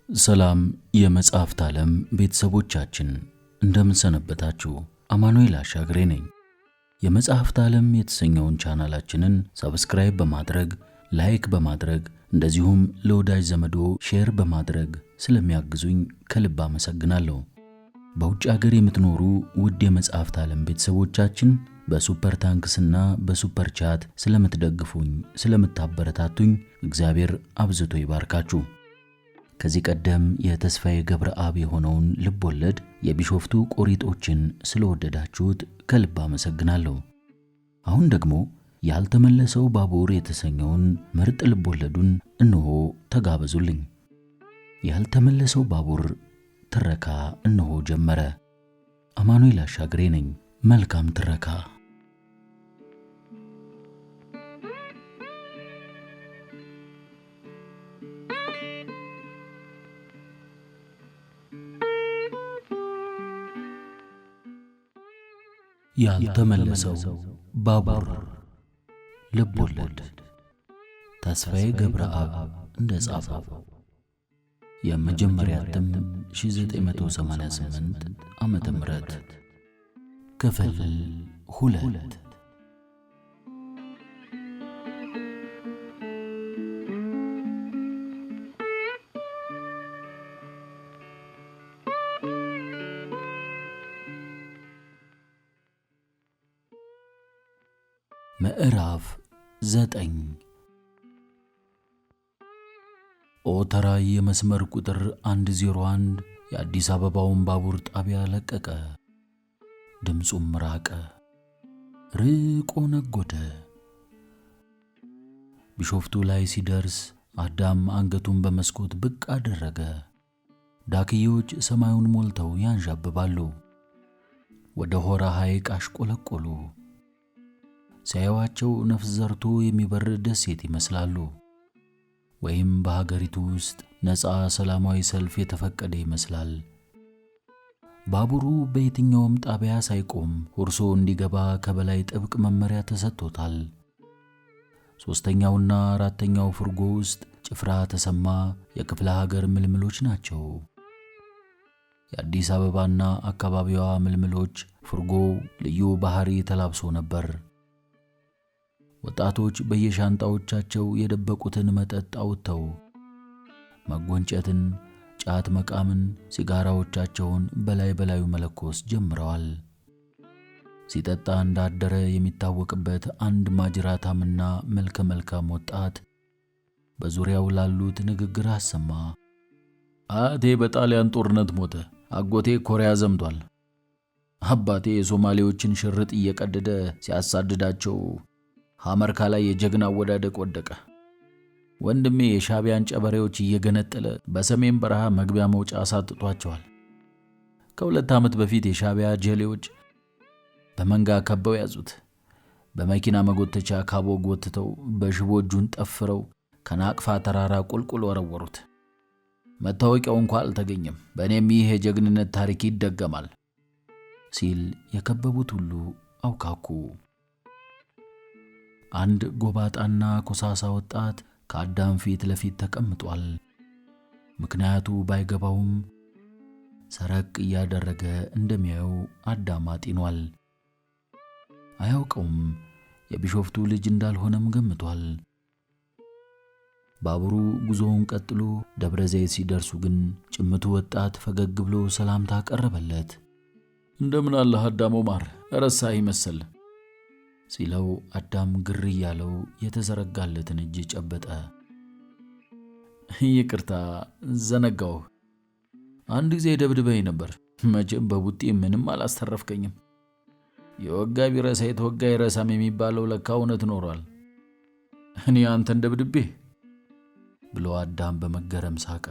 ሰላም የመጽሐፍት ዓለም ቤተሰቦቻችን እንደምን ሰነበታችሁ? አማኑኤል አሻግሬ ነኝ። የመጽሐፍት ዓለም የተሰኘውን ቻናላችንን ሰብስክራይብ በማድረግ ላይክ በማድረግ እንደዚሁም ለወዳጅ ዘመዶ ሼር በማድረግ ስለሚያግዙኝ ከልብ አመሰግናለሁ። በውጭ ሀገር የምትኖሩ ውድ የመጽሐፍት ዓለም ቤተሰቦቻችን በሱፐር ታንክስና በሱፐር ቻት ስለምትደግፉኝ ስለምታበረታቱኝ እግዚአብሔር አብዝቶ ይባርካችሁ። ከዚህ ቀደም የተስፋዬ ገብረአብ የሆነውን ልቦለድ የቢሾፍቱ ቆሪጦችን ስለወደዳችሁት ከልብ አመሰግናለሁ። አሁን ደግሞ ያልተመለሰው ባቡር የተሰኘውን ምርጥ ልቦለዱን እነሆ ተጋበዙልኝ። ያልተመለሰው ባቡር ትረካ እነሆ ጀመረ። አማኑኤል አሻግሬ ነኝ። መልካም ትረካ። ያልተመለሰው ባቡር ልቦለድ ተስፋዬ ገብረአብ እንደጻፈው የመጀመሪያ እትም 1988 ዓመተ ምህረት ክፍል 2። ምዕራፍ 9 ኦተራይ የመስመር ቁጥር 101 የአዲስ አበባውን ባቡር ጣቢያ ለቀቀ። ድምፁም ራቀ፣ ርቆ ነጎደ። ቢሾፍቱ ላይ ሲደርስ አዳም አንገቱን በመስኮት ብቅ አደረገ። ዳክዬዎች ሰማዩን ሞልተው ያንዣብባሉ። ወደ ሆራ ሐይቅ አሽቆለቆሉ። ሲያዩዋቸው ነፍስ ዘርቶ የሚበር ደሴት ይመስላሉ። ወይም በሀገሪቱ ውስጥ ነፃ ሰላማዊ ሰልፍ የተፈቀደ ይመስላል። ባቡሩ በየትኛውም ጣቢያ ሳይቆም ሁርሶ እንዲገባ ከበላይ ጥብቅ መመሪያ ተሰጥቶታል። ሶስተኛውና አራተኛው ፍርጎ ውስጥ ጭፍራ ተሰማ የክፍለ ሀገር ምልምሎች ናቸው። የአዲስ አበባና አካባቢዋ ምልምሎች ፍርጎ ልዩ ባህሪ ተላብሶ ነበር። ወጣቶች በየሻንጣዎቻቸው የደበቁትን መጠጥ አውጥተው መጎንጨትን፣ ጫት መቃምን፣ ሲጋራዎቻቸውን በላዩ መለኮስ ጀምረዋል። ሲጠጣ እንዳደረ የሚታወቅበት አንድ ማጅራታምና መልከ መልካም ወጣት በዙሪያው ላሉት ንግግር አሰማ። አያቴ በጣሊያን ጦርነት ሞተ። አጎቴ ኮሪያ ዘምቷል። አባቴ የሶማሌዎችን ሽርጥ እየቀደደ ሲያሳድዳቸው ሐመርካ ላይ የጀግና ወዳደቅ ወደቀ። ወንድሜ የሻቢያን ጨበሬዎች እየገነጠለ በሰሜን በረሃ መግቢያ መውጫ አሳጥቷቸዋል። ከ2 ዓመት በፊት የሻቢያ ጀሌዎች በመንጋ ከበው ያዙት። በመኪና መጎተቻ ካቦ ጎትተው በሽቦ እጁን ጠፍረው ከናቅፋ ተራራ ቁልቁል ወረወሩት። መታወቂያው እንኳን አልተገኘም። በእኔም ይህ የጀግንነት ታሪክ ይደገማል ሲል የከበቡት ሁሉ አውካኩ። አንድ ጎባጣና ኮሳሳ ወጣት ከአዳም ፊት ለፊት ተቀምጧል። ምክንያቱ ባይገባውም ሰረቅ እያደረገ እንደሚያየው አዳም አጢኗል። አያውቀውም፣ የቢሾፍቱ ልጅ እንዳልሆነም ገምቷል። ባቡሩ ጉዞውን ቀጥሎ ደብረ ዘይት ሲደርሱ ግን ጭምቱ ወጣት ፈገግ ብሎ ሰላምታ ቀረበለት። እንደምን አለህ አዳም ኦማር፣ ረሳህ መሰል ሲለው አዳም ግር ያለው የተዘረጋለትን እጅ ጨበጠ። ይቅርታ ዘነጋው። አንድ ጊዜ ደብድበኝ ነበር። መቼም በቡጤ ምንም አላስተረፍከኝም። የወጋ ቢረሳ የተወጋ ይረሳም የሚባለው ለካ እውነት ኖሯል። እኔ አንተን ደብድቤ ብሎ አዳም በመገረም ሳቀ።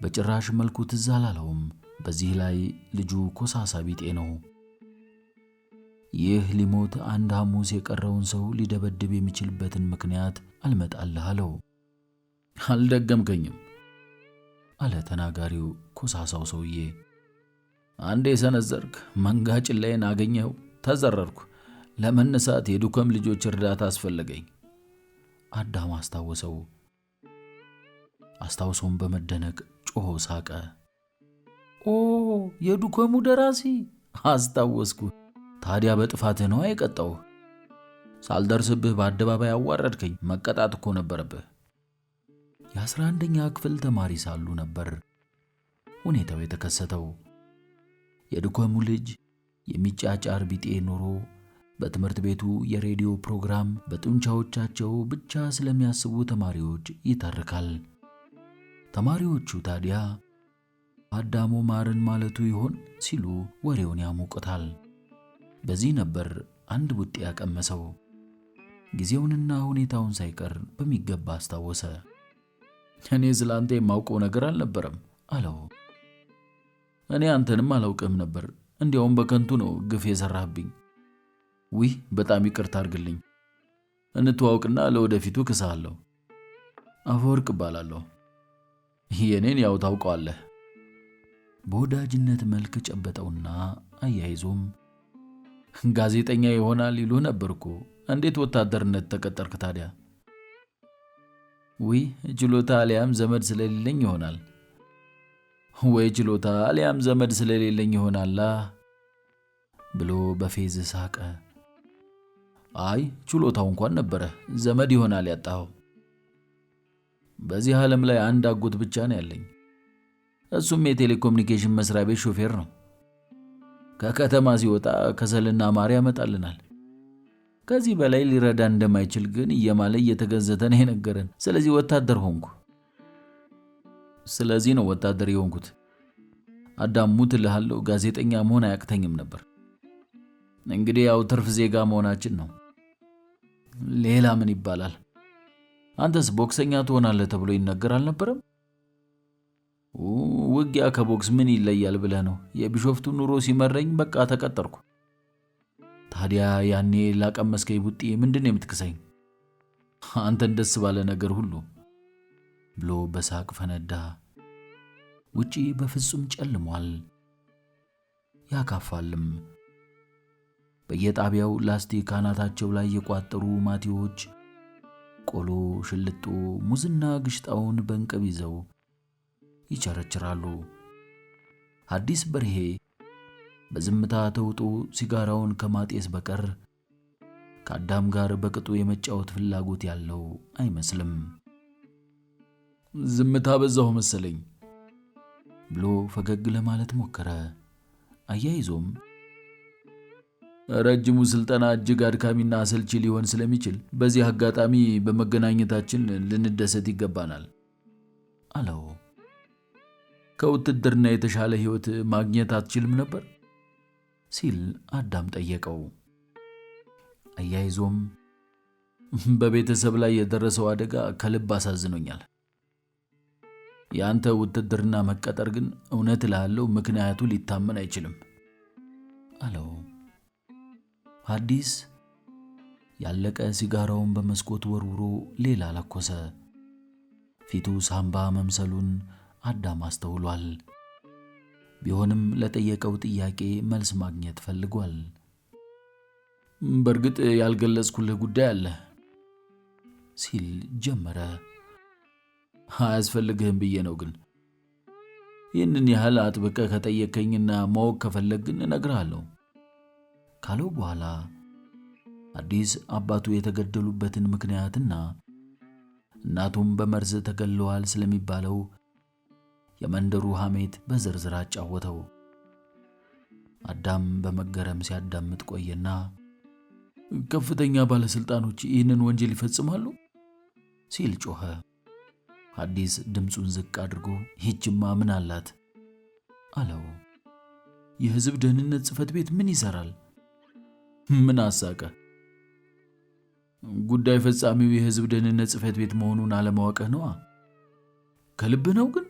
በጭራሽ መልኩ ትዝ አላለውም። በዚህ ላይ ልጁ ኮሳሳ ቢጤ ነው። ይህ ሊሞት አንድ ሐሙስ የቀረውን ሰው ሊደበድብ የሚችልበትን ምክንያት አልመጣልህ አለው። አልደገምከኝም አለ ተናጋሪው ኮሳሳው ሰውዬ። አንዴ ሰነዘርክ፣ መንጋጭላይን አገኘው፣ ተዘረርኩ። ለመነሳት የዱከም ልጆች እርዳታ አስፈለገኝ። አዳም አስታወሰው። አስታውሶም በመደነቅ ጮሆ ሳቀ። ኦ የዱከሙ ደራሲ አስታወስኩ። ታዲያ በጥፋትህ ነው የቀጣው? ሳልደርስብህ በአደባባይ አዋረድከኝ። መቀጣት እኮ ነበረብህ። የ11ኛ ክፍል ተማሪ ሳሉ ነበር ሁኔታው የተከሰተው። የዱከሙ ልጅ የሚጫጫር ቢጤ ኖሮ በትምህርት ቤቱ የሬዲዮ ፕሮግራም በጡንቻዎቻቸው ብቻ ስለሚያስቡ ተማሪዎች ይተርካል። ተማሪዎቹ ታዲያ አዳሙ ማርን ማለቱ ይሆን ሲሉ ወሬውን ያሞቁታል። በዚህ ነበር አንድ ቡጤ ያቀመሰው። ጊዜውንና ሁኔታውን ሳይቀር በሚገባ አስታወሰ። እኔ ስላንተ የማውቀው ነገር አልነበረም አለው። እኔ አንተንም አላውቅም ነበር። እንዲያውም በከንቱ ነው ግፍ የሰራህብኝ። ውይ በጣም ይቅርታ አድርግልኝ። እንተዋውቅና ለወደፊቱ ክሳለሁ። አፈወርቅ እባላለሁ። የኔን ያው ታውቀዋለህ። በወዳጅነት መልክ ጨበጠውና አያይዞም ጋዜጠኛ ይሆናል ይሉ ነበርኩ። እንዴት ወታደርነት ተቀጠርክ ታዲያ? ውይ ችሎታ አሊያም ዘመድ ስለሌለኝ ይሆናል። ወይ ችሎታ አሊያም ዘመድ ስለሌለኝ ይሆናላ ብሎ በፌዝ ሳቀ። አይ ችሎታው እንኳን ነበረ፣ ዘመድ ይሆናል ያጣው። በዚህ ዓለም ላይ አንድ አጎት ብቻ ነው ያለኝ። እሱም የቴሌኮሙኒኬሽን መስሪያ ቤት ሾፌር ነው። ከከተማ ሲወጣ ከሰልና ማር ያመጣልናል። ከዚህ በላይ ሊረዳ እንደማይችል ግን እየማለ እየተገዘተ ነው የነገረን። ስለዚህ ወታደር ሆንኩ። ስለዚህ ነው ወታደር የሆንኩት። አዳሙ ትልሃለሁ፣ ጋዜጠኛ መሆን አያቅተኝም ነበር። እንግዲህ ያው ትርፍ ዜጋ መሆናችን ነው። ሌላ ምን ይባላል? አንተስ ቦክሰኛ ትሆናለህ ተብሎ ይነገር አልነበረም? ውጊያ ከቦክስ ምን ይለያል ብለህ ነው? የቢሾፍቱ ኑሮ ሲመረኝ በቃ ተቀጠርኩ። ታዲያ ያኔ ላቀመስከኝ ቡጤ ምንድን ነው የምትክሰኝ? አንተን ደስ ባለ ነገር ሁሉ ብሎ በሳቅ ፈነዳ። ውጪ በፍጹም ጨልሟል፣ ያካፋልም። በየጣቢያው ላስቲክ አናታቸው ላይ የቋጠሩ ማቲዎች ቆሎ፣ ሽልጦ፣ ሙዝና ግሽጣውን በእንቅብ ይዘው ይቸረችራሉ። ሐዲስ በርሄ በዝምታ ተውጦ ሲጋራውን ከማጤስ በቀር ከአዳም ጋር በቅጡ የመጫወት ፍላጎት ያለው አይመስልም። ዝምታ በዛው መሰለኝ ብሎ ፈገግ ለማለት ሞከረ። አያይዞም ረጅሙ ስልጠና እጅግ አድካሚና አሰልቺ ሊሆን ስለሚችል በዚህ አጋጣሚ በመገናኘታችን ልንደሰት ይገባናል አለው። ከውትድርና የተሻለ ሕይወት ማግኘት አትችልም ነበር ሲል አዳም ጠየቀው። አያይዞም በቤተሰብ ላይ የደረሰው አደጋ ከልብ አሳዝኖኛል። ያንተ ውትድርና መቀጠር ግን እውነት እልሃለሁ ምክንያቱ ሊታመን አይችልም አለው። ሐዲስ ያለቀ ሲጋራውን በመስኮት ወርውሮ ሌላ ለኮሰ። ፊቱ ሳምባ መምሰሉን አዳም አስተውሏል። ቢሆንም ለጠየቀው ጥያቄ መልስ ማግኘት ፈልጓል። በእርግጥ ያልገለጽኩልህ ጉዳይ አለ ሲል ጀመረ። አያስፈልግህም ብዬ ነው፣ ግን ይህንን ያህል አጥብቀህ ከጠየቀኝና ማወቅ ከፈለግ ግን እነግርሃለሁ ካለው በኋላ ሐዲስ አባቱ የተገደሉበትን ምክንያትና እናቱም በመርዝ ተገለዋል ስለሚባለው የመንደሩ ሐሜት በዝርዝር አጫወተው። አዳም በመገረም ሲያዳምጥ ቆየና ከፍተኛ ባለስልጣኖች ይህንን ወንጀል ይፈጽማሉ ሲል ጮኸ። ሐዲስ ድምፁን ዝቅ አድርጎ ይህችማ ምን አላት አለው። የሕዝብ ደህንነት ጽሕፈት ቤት ምን ይሰራል? ምን አሳቀ? ጉዳይ ፈጻሚው የሕዝብ ደህንነት ጽሕፈት ቤት መሆኑን አለማወቅህ ነዋ። ከልብ ነው ግን?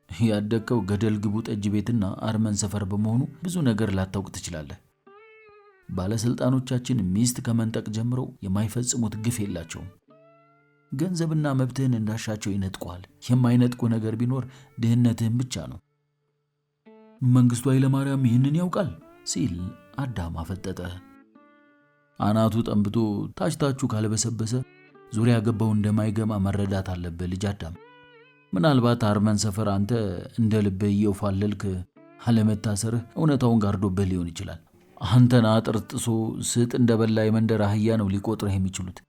ያደከው ገደል ግቡ ጠጅ ቤትና አርመን ሰፈር በመሆኑ ብዙ ነገር ላታውቅ ትችላለህ። ባለስልጣኖቻችን ሚስት ከመንጠቅ ጀምረው የማይፈጽሙት ግፍ የላቸውም። ገንዘብና መብትህን እንዳሻቸው ይነጥቋል። የማይነጥቁ ነገር ቢኖር ድህነትህን ብቻ ነው። መንግስቱ ኃይለማርያም ይህንን ያውቃል ሲል አዳም አፈጠጠ። አናቱ ጠንብቶ ታችታችሁ ካልበሰበሰ ዙሪያ ገባው እንደማይገማ መረዳት አለበት ልጅ አዳም ምናልባት አርመን ሰፈር አንተ እንደ ልብህ እየፋለልክ አለመታሰርህ እውነታውን ጋርዶብህ ሊሆን ይችላል። አንተን አጥርጥሶ ስጥ እንደበላ የመንደር አህያ ነው ሊቆጥርህ የሚችሉት።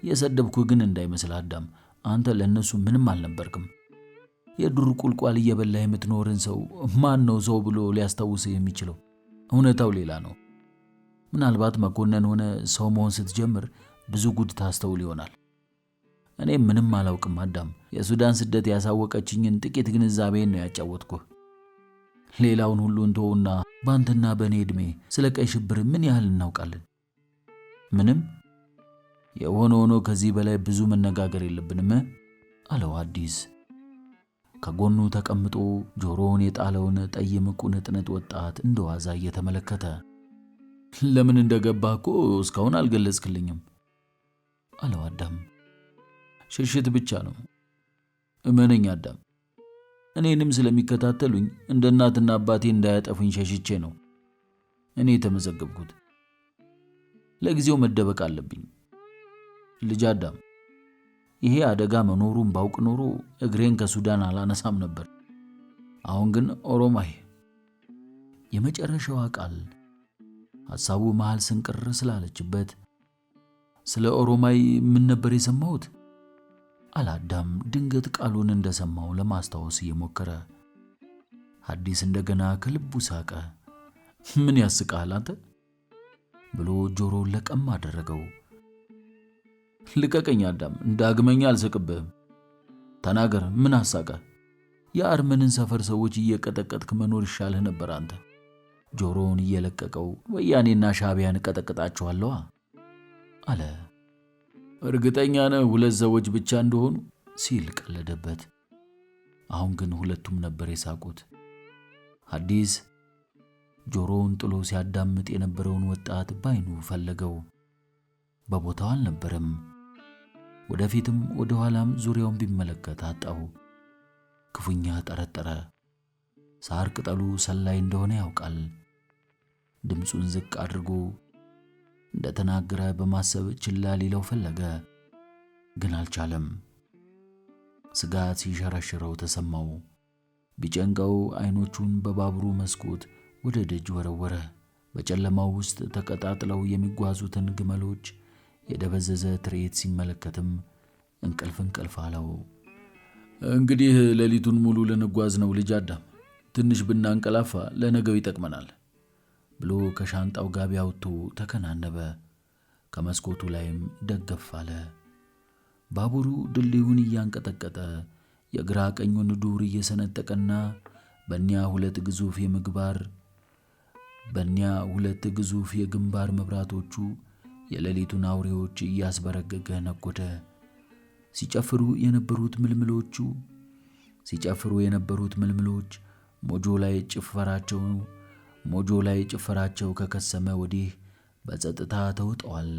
የሰደብኩህ ግን እንዳይመስል አዳም፣ አንተ ለነሱ ምንም አልነበርክም። የዱር ቁልቋል እየበላ የምትኖርን ሰው ማን ነው ሰው ብሎ ሊያስታውስህ የሚችለው? እውነታው ሌላ ነው። ምናልባት መኮንን ሆነ ሰው መሆን ስትጀምር ብዙ ጉድ ታስተውል ይሆናል። እኔ ምንም አላውቅም አዳም። የሱዳን ስደት ያሳወቀችኝን ጥቂት ግንዛቤን ነው ያጫወትኩህ። ሌላውን ሁሉ እንተውና በአንተና በእኔ ዕድሜ ስለ ቀይ ሽብር ምን ያህል እናውቃለን? ምንም። የሆነ ሆኖ ከዚህ በላይ ብዙ መነጋገር የለብንም አለው አዲስ ከጎኑ ተቀምጦ ጆሮውን የጣለውን ጠይም ቁንጥንጥ ወጣት እንደዋዛ እየተመለከተ። ለምን እንደገባህ እኮ እስካሁን አልገለጽክልኝም አለው አዳም። ሽሽት ብቻ ነው። እመነኝ አዳም፣ እኔንም ስለሚከታተሉኝ እንደ እናትና አባቴ እንዳያጠፉኝ ሸሽቼ ነው እኔ የተመዘገብኩት። ለጊዜው መደበቅ አለብኝ። ልጅ አዳም፣ ይሄ አደጋ መኖሩን ባውቅ ኖሮ እግሬን ከሱዳን አላነሳም ነበር። አሁን ግን ኦሮማይ። የመጨረሻዋ ቃል ሐሳቡ መሃል ስንቅር ስላለችበት ስለ ኦሮማይ ምን ነበር የሰማሁት? አላዳም ድንገት ቃሉን እንደሰማው ለማስታወስ እየሞከረ። አዲስ እንደገና ከልቡ ሳቀ። ምን ያስቃል አንተ ብሎ ጆሮውን ለቀም አደረገው። ልቀቀኝ አዳም፣ ዳግመኛ አልስቅብህም። ተናገር፣ ምን አሳቀ? የአርመንን ሰፈር ሰዎች እየቀጠቀጥክ መኖር ይሻልህ ነበር አንተ። ጆሮውን እየለቀቀው ወያኔና ሻዕቢያን እቀጠቅጣቸዋለሁ አለ። እርግጠኛ ነህ ሁለት ሰዎች ብቻ እንደሆኑ ሲል ቀለደበት። አሁን ግን ሁለቱም ነበር የሳቁት። አዲስ ጆሮውን ጥሎ ሲያዳምጥ የነበረውን ወጣት ባይኑ ፈለገው። በቦታው አልነበረም። ወደፊትም ወደ ኋላም ዙሪያውን ቢመለከት አጣው። ክፉኛ ጠረጠረ። ሳር ቅጠሉ ሰላይ እንደሆነ ያውቃል። ድምፁን ዝቅ አድርጎ እንደተናገረ በማሰብ ችላ ሊለው ፈለገ፣ ግን አልቻለም። ስጋት ሲሸረሽረው ተሰማው። ቢጨንቀው አይኖቹን በባቡሩ መስኮት ወደ ደጅ ወረወረ። በጨለማው ውስጥ ተቀጣጥለው የሚጓዙትን ግመሎች የደበዘዘ ትርኢት ሲመለከትም እንቅልፍ አለው። እንግዲህ ሌሊቱን ሙሉ ልንጓዝ ነው ልጅ አዳም፣ ትንሽ ብናንቀላፋ ለነገው ይጠቅመናል ብሎ ከሻንጣው ጋቢ አውጥቶ ተከናነበ። ከመስኮቱ ላይም ደገፍ አለ። ባቡሩ ድልድዩን እያንቀጠቀጠ የግራ ቀኙን ዱር እየሰነጠቀና በእኒያ ሁለት ግዙፍ የግንባር መብራቶቹ የሌሊቱን አውሬዎች እያስበረገገ ነጎደ። ሲጨፍሩ የነበሩት ምልምሎች ሞጆ ላይ ጭፈራቸው ከከሰመ ወዲህ በጸጥታ ተውጠዋል።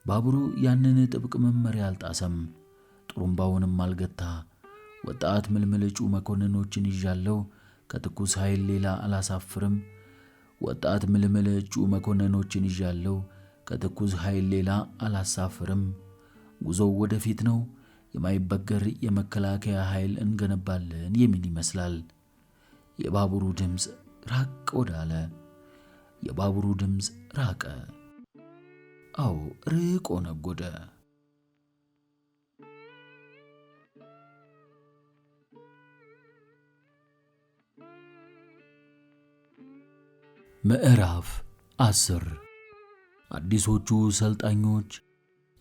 ባቡሩ ያንን ጥብቅ መመሪያ አልጣሰም፣ ጥሩምባውንም አልገታ። ወጣት ምልምል እጩ መኮንኖችን ይዣለሁ፣ ከትኩስ ኃይል ሌላ አላሳፍርም። ጉዞው ወደፊት ነው። የማይበገር የመከላከያ ኃይል እንገነባለን የሚል ይመስላል። የባቡሩ ድምፅ ራቀ። አዎ ርቆ ነጎደ። ምዕራፍ 10 አዲሶቹ ሰልጣኞች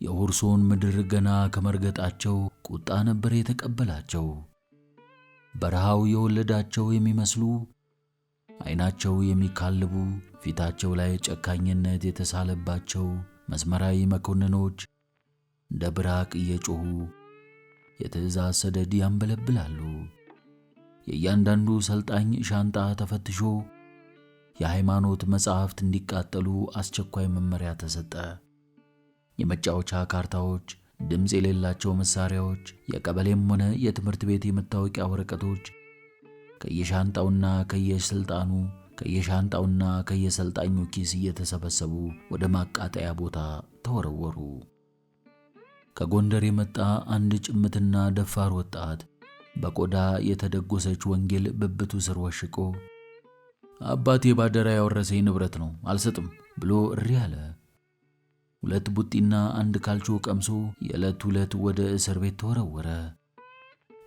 የሁርሶን ምድር ገና ከመርገጣቸው ቁጣ ነበር የተቀበላቸው። በረሃው የወለዳቸው የሚመስሉ አይናቸው የሚካልቡ ፊታቸው ላይ ጨካኝነት የተሳለባቸው መስመራዊ መኮንኖች እንደ ብራቅ እየጮሁ የትዕዛዝ ሰደድ ያንበለብላሉ። የእያንዳንዱ ሰልጣኝ ሻንጣ ተፈትሾ የሃይማኖት መጻሕፍት እንዲቃጠሉ አስቸኳይ መመሪያ ተሰጠ። የመጫወቻ ካርታዎች፣ ድምፅ የሌላቸው መሳሪያዎች፣ የቀበሌም ሆነ የትምህርት ቤት የመታወቂያ ወረቀቶች ከየሻንጣውና ከየሰልጣኙ ኪስ እየተሰበሰቡ ወደ ማቃጠያ ቦታ ተወረወሩ። ከጎንደር የመጣ አንድ ጭምትና ደፋር ወጣት በቆዳ የተደጎሰች ወንጌል ብብቱ ስር ወሽቆ አባቴ ባደራ ያወረሰኝ ንብረት ነው አልሰጥም ብሎ እሪ አለ። 2 ቡጢና 1 ካልቾ ቀምሶ የዕለት ዕለት ወደ እስር ቤት ተወረወረ።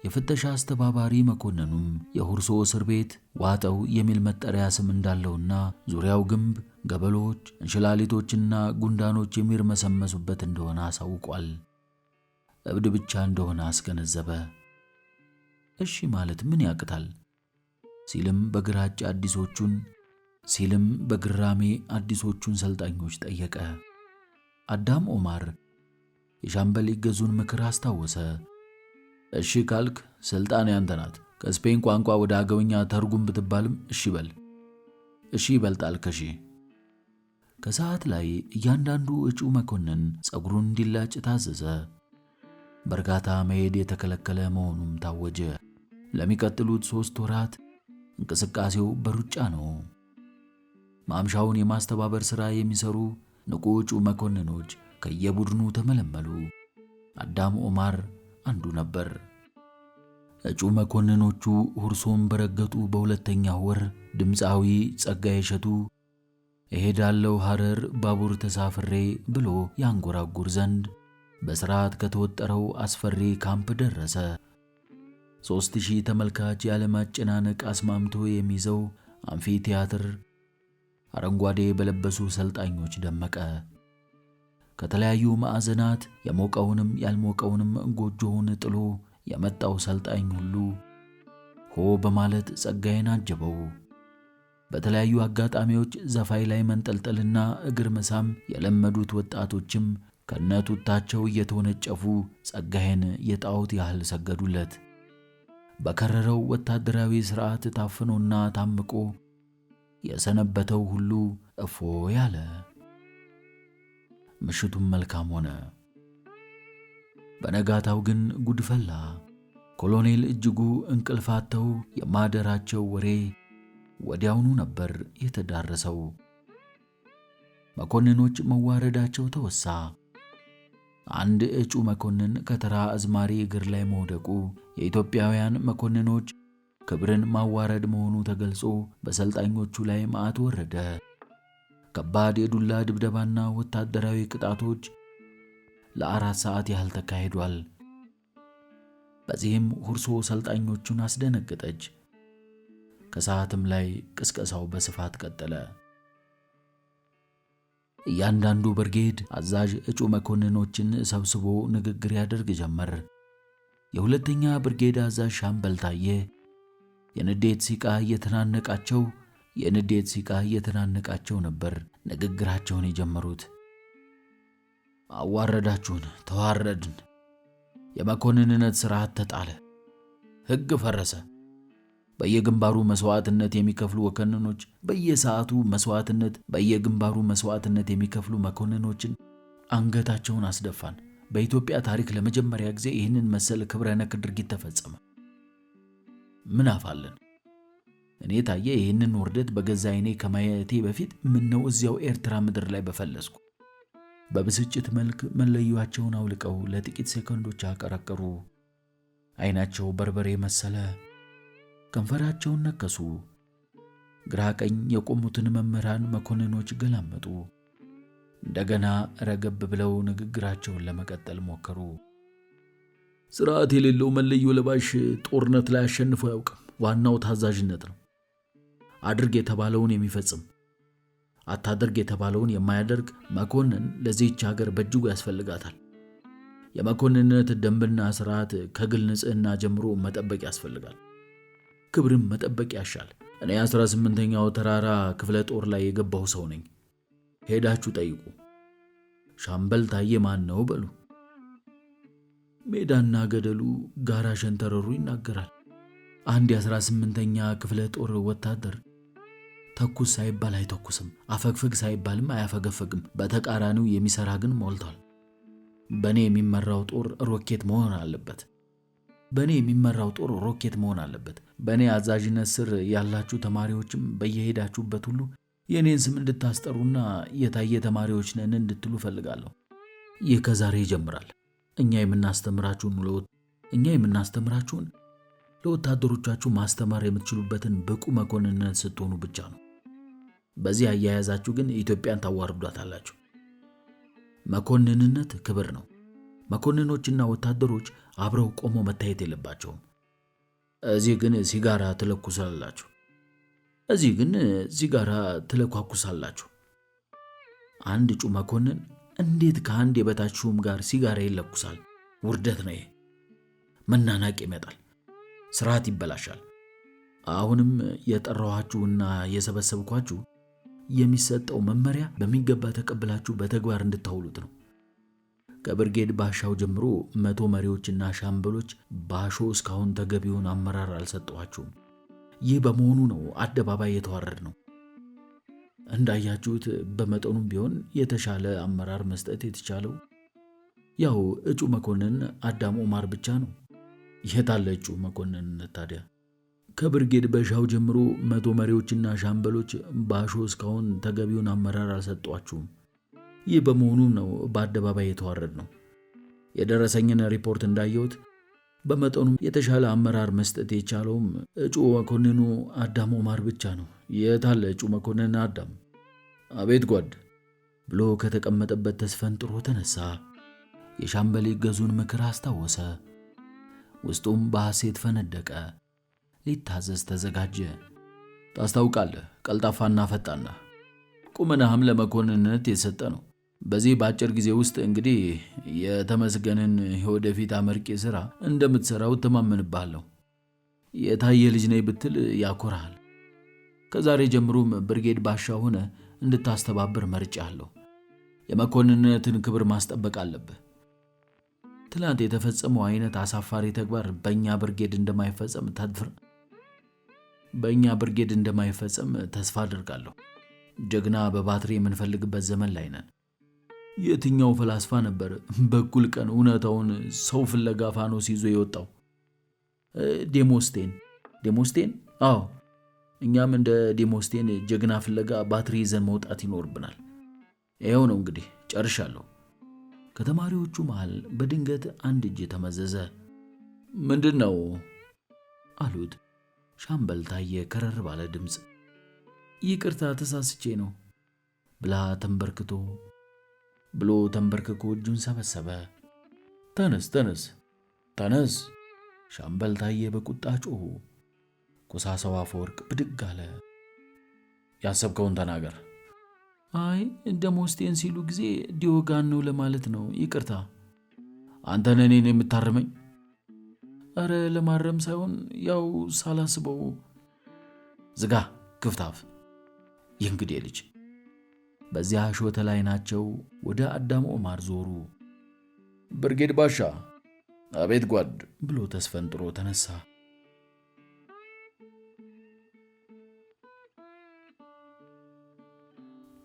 የፍተሻ አስተባባሪ መኮንኑም የሁርሶ እስር ቤት ዋጠው የሚል መጠሪያ ስም እንዳለውና ዙሪያው ግንብ፣ ገበሎች፣ እንሽላሊቶችና ጉንዳኖች የሚርመሰመሱበት እንደሆነ አሳውቋል። እብድ ብቻ እንደሆነ አስገነዘበ። እሺ ማለት ምን ያቅታል ሲልም በግራሜ አዲሶቹን ሰልጣኞች ጠየቀ። አዳም ኦማር የሻምበል ይገዙን ምክር አስታወሰ። እሺ ካልክ ስልጣን ያንተ ናት። ከስፔን ቋንቋ ወደ አገውኛ ተርጉም ብትባልም እሺ በል። እሺ ይበልጣል ከሺ። ከሰዓት ላይ እያንዳንዱ እጩ መኮንን ጸጉሩን እንዲላጭ ታዘዘ። በእርጋታ መሄድ የተከለከለ መሆኑም ታወጀ። ለሚቀጥሉት 3 ወራት እንቅስቃሴው በሩጫ ነው። ማምሻውን የማስተባበር ሥራ የሚሰሩ ንቁ እጩ መኮንኖች ከየቡድኑ ተመለመሉ። አዳም ኦማር አንዱ ነበር። እጩ መኮንኖቹ ሁርሶን በረገጡ በሁለተኛው ወር ድምፃዊ ጸጋዬ እሸቱ እሄዳለሁ ሐረር ባቡር ተሳፍሬ ብሎ ያንጎራጉር ዘንድ በሥርዓት ከተወጠረው አስፈሪ ካምፕ ደረሰ። 3000 ተመልካች ያለማጨናነቅ አስማምቶ የሚይዘው አምፊ ቲያትር አረንጓዴ በለበሱ ሰልጣኞች ደመቀ። ከተለያዩ ማዕዘናት የሞቀውንም ያልሞቀውንም ጎጆውን ጥሎ የመጣው ሰልጣኝ ሁሉ ሆ በማለት ጸጋዬን አጀበው። በተለያዩ አጋጣሚዎች ዘፋይ ላይ መንጠልጠልና እግር መሳም የለመዱት ወጣቶችም ከነቱታቸው እየተወነጨፉ ጸጋዬን የጣዖት ያህል ሰገዱለት። በከረረው ወታደራዊ ሥርዓት ታፍኖና ታምቆ የሰነበተው ሁሉ እፎ ያለ። ምሽቱም መልካም ሆነ። በነጋታው ግን ጉድ ፈላ። ኮሎኔል እጅጉ እንቅልፋተው የማደራቸው ወሬ ወዲያውኑ ነበር የተዳረሰው። መኮንኖች መዋረዳቸው ተወሳ። አንድ እጩ መኮንን ከተራ አዝማሪ እግር ላይ መውደቁ የኢትዮጵያውያን መኮንኖች ክብርን ማዋረድ መሆኑ ተገልጾ በሰልጣኞቹ ላይ መዓት ወረደ። ከባድ የዱላ ድብደባና ወታደራዊ ቅጣቶች ለ4 ሰዓት ያህል ተካሂዷል። በዚህም ሁርሶ ሰልጣኞቹን አስደነገጠች። ከሰዓትም ላይ ቅስቀሳው በስፋት ቀጠለ። እያንዳንዱ ብርጌድ አዛዥ እጩ መኮንኖችን ሰብስቦ ንግግር ያደርግ ጀመር። የሁለተኛ ብርጌድ አዛዥ ሻምበል ታዬ የንዴት ሲቃ እየተናነቃቸው ነበር ንግግራቸውን የጀመሩት። አዋረዳችሁን፣ ተዋረድን። የመኮንንነት ሥርዓት ተጣለ፣ ሕግ ፈረሰ። በየግንባሩ መስዋዕትነት የሚከፍሉ መኮንኖች በየሰዓቱ በየግንባሩ መስዋዕትነት የሚከፍሉ መኮንኖችን አንገታቸውን አስደፋን። በኢትዮጵያ ታሪክ ለመጀመሪያ ጊዜ ይህንን መሰል ክብረ ነክ ድርጊት ተፈጸመ። ምን አፋለን? እኔ ታየ ይህንን ውርደት በገዛ ዓይኔ ከማየቴ በፊት ምነው እዚያው ኤርትራ ምድር ላይ በፈለስኩ። በብስጭት መልክ መለያቸውን አውልቀው ለጥቂት ሴኮንዶች አቀረቀሩ። ዓይናቸው በርበሬ መሰለ። ከንፈራቸውን ነከሱ። ግራ ቀኝ የቆሙትን መምህራን መኮንኖች ገላመጡ። እንደገና ረገብ ብለው ንግግራቸውን ለመቀጠል ሞከሩ። ስርዓት የሌለው መለዮ ለባሽ ጦርነት ላይ አሸንፎ ያውቅም። ዋናው ታዛዥነት ነው። አድርግ የተባለውን የሚፈጽም፣ አታድርግ የተባለውን የማያደርግ መኮንን ለዚህች ሀገር በእጅጉ ያስፈልጋታል። የመኮንንነት ደንብና ስርዓት ከግል ንጽህና ጀምሮ መጠበቅ ያስፈልጋል። ክብርም መጠበቅ ያሻል። እኔ 18ኛው ተራራ ክፍለ ጦር ላይ የገባው ሰው ነኝ። ሄዳችሁ ጠይቁ። ሻምበል ታዬ ማን ነው በሉ። ሜዳና ገደሉ ጋራ ሸንተረሩ ይናገራል። አንድ የ18ኛ ክፍለ ጦር ወታደር ተኩስ ሳይባል አይተኩስም፣ አፈግፈግ ሳይባልም አያፈገፈግም። በተቃራኒው የሚሰራ ግን ሞልቷል። በኔ የሚመራው ጦር ሮኬት መሆን አለበት። በኔ አዛዥነት ስር ያላችሁ ተማሪዎችም በየሄዳችሁበት ሁሉ የኔን ስም እንድታስጠሩና የታየ ተማሪዎች ነን እንድትሉ ፈልጋለሁ። ይህ ከዛሬ ይጀምራል። እኛ የምናስተምራችሁን ለወታደሮቻችሁ ማስተማር የምትችሉበትን ብቁ መኮንንነት ስትሆኑ ብቻ ነው። በዚህ አያያዛችሁ ግን ኢትዮጵያን ታዋርዷታላችሁ። መኮንንነት ክብር ነው። መኮንኖችና ወታደሮች አብረው ቆሞ መታየት የለባቸውም። እዚህ ግን ሲጋራ ትለኳኩሳላችሁ። አንድ እጩ መኮንን እንዴት ከአንድ የበታች ሹም ጋር ሲጋራ ይለኩሳል? ውርደት ነው። መናናቅ ይመጣል፣ ስርዓት ይበላሻል። አሁንም የጠራኋችሁና የሰበሰብኳችሁ የሚሰጠው መመሪያ በሚገባ ተቀብላችሁ በተግባር እንድታውሉት ነው። ከብርጌድ ባሻው ጀምሮ 100 መሪዎችና ሻምበሎች ባሾ እስካሁን ተገቢውን አመራር አልሰጠኋችሁም። ይህ በመሆኑ ነው አደባባይ የተዋረድ ነው። እንዳያችሁት በመጠኑም ቢሆን የተሻለ አመራር መስጠት የተቻለው ያው እጩ መኮንን አዳም ኦማር ብቻ ነው። የታለ እጩ መኮንንነት ታዲያ? ከብርጌድ በሻው ጀምሮ 100 መሪዎችና ሻምበሎች ባሾ እስካሁን ተገቢውን አመራር አልሰጧችሁም። ይህ በመሆኑ ነው በአደባባይ የተዋረድ ነው። የደረሰኝን ሪፖርት እንዳየሁት በመጠኑም የተሻለ አመራር መስጠት የቻለውም እጩ መኮንኑ አዳም ኦማር ብቻ ነው። የታለ እጩ መኮንን አዳም? አቤት ጓድ ብሎ ከተቀመጠበት ተስፈንጥሮ ተነሳ። የሻምበል ይገዙን ምክር አስታወሰ። ውስጡም በሐሴት ፈነደቀ። ሊታዘዝ ተዘጋጀ። ታስታውቃለህ፣ ቀልጣፋና ፈጣን ነህ። ቁመናህም ለመኮንንነት የተሰጠ ነው። በዚህ በአጭር ጊዜ ውስጥ እንግዲህ የተመስገንን የወደፊት አመርቂ ሥራ እንደምትሠራው እተማመንብሃለሁ። የታየ ልጅ ነኝ ብትል ያኮራሃል። ከዛሬ ጀምሮም ብርጌድ ባሻ ሆነ እንድታስተባብር መርጬሃለሁ። የመኮንንነትን ክብር ማስጠበቅ አለብህ። ትላንት የተፈጸመው አይነት አሳፋሪ ተግባር በእኛ ብርጌድ እንደማይፈጸም ተስፋ አድርጋለሁ። ጀግና በባትሪ የምንፈልግበት ዘመን ላይ ነን። የትኛው ፈላስፋ ነበር በኩል ቀን እውነታውን ሰው ፍለጋ ፋኖስ ይዞ የወጣው? ዴሞስቴን? አዎ፣ እኛም እንደ ዴሞስቴን ጀግና ፍለጋ ባትሪ ይዘን መውጣት ይኖርብናል። ይኸው ነው እንግዲህ ጨርሻለሁ። ከተማሪዎቹ መሃል በድንገት አንድ እጅ ተመዘዘ። ምንድን ነው አሉት ሻምበል ታየ ከረር ባለ ድምፅ። ይቅርታ ተሳስቼ ነው ብሎ ተንበርክኮ እጁን ሰበሰበ። ተነስ! ሻምበል ታየ በቁጣ ጮኹ። ኮሳሰው አፈወርቅ ብድግ አለ። ያሰብከውን ተናገር። አይ ደሞስቴን ሲሉ ጊዜ ዲዮጋን ነው ለማለት ነው። ይቅርታ። አንተ እኔን የምታርመኝ? አረ ለማረም ሳይሆን ያው ሳላስበው። ዝጋ ክፍታፍ። የእንግዲህ ልጅ በዚያ ሾተ ላይ ናቸው። ወደ አዳም ኦማር ዞሩ። ብርጌድ ባሻ። አቤት ጓድ ብሎ ተስፈንጥሮ ተነሳ።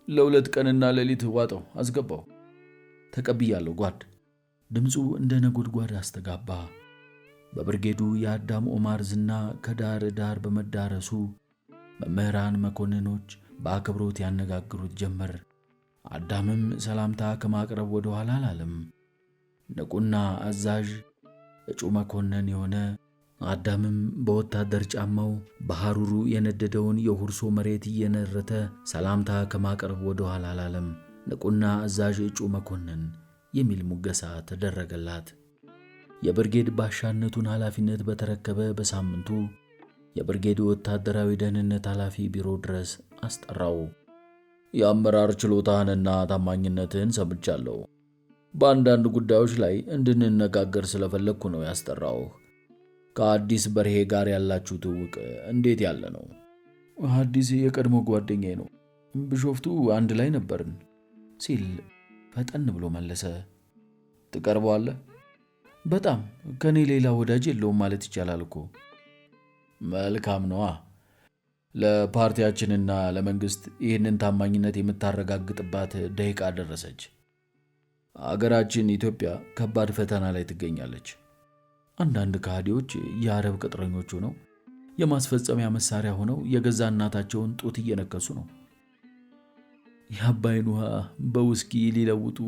ለ2 ቀንና ሌሊት ዋጠው አስገባው። ተቀብያለሁ ጓድ። ድምፁ እንደ ነጎድጓድ አስተጋባ። በብርጌዱ የአዳም ኦማር ዝና ከዳር ዳር በመዳረሱ መምህራን፣ መኮንኖች በአክብሮት ያነጋግሩት ጀመር። አዳምም ሰላምታ ከማቅረብ ወደ ኋላ አላለም። ንቁና አዛዥ እጩ መኮንን የሆነ አዳምም በወታደር ጫማው በሐሩሩ የነደደውን የሁርሶ መሬት እየነረተ ሰላምታ ከማቅረብ ወደ ኋላ አላለም። ንቁና አዛዥ እጩ መኮንን የሚል ሙገሳ ተደረገላት። የብርጌድ ባሻነቱን ኃላፊነት በተረከበ በሳምንቱ የብርጌዱ ወታደራዊ ደህንነት ኃላፊ ቢሮ ድረስ አስጠራው። የአመራር ችሎታህንና ታማኝነትህን ሰምቻለሁ። በአንዳንድ ጉዳዮች ላይ እንድንነጋገር ስለፈለግኩ ነው ያስጠራው። ከአዲስ በርሄ ጋር ያላችሁ ትውውቅ እንዴት ያለ ነው? አዲስ የቀድሞ ጓደኛዬ ነው። ቢሾፍቱ አንድ ላይ ነበርን ሲል ፈጠን ብሎ መለሰ። ትቀርበዋለህ? በጣም ከኔ ሌላ ወዳጅ የለውም ማለት ይቻላል እኮ። መልካም ነዋ። ለፓርቲያችንና ለመንግስት ይህንን ታማኝነት የምታረጋግጥባት ደቂቃ ደረሰች። አገራችን ኢትዮጵያ ከባድ ፈተና ላይ ትገኛለች። አንዳንድ ከሃዲዎች የአረብ ቅጥረኞች ሆነው የማስፈጸሚያ መሳሪያ ሆነው የገዛ እናታቸውን ጡት እየነከሱ ነው። የአባይን ውሃ በውስኪ ሊለውጡ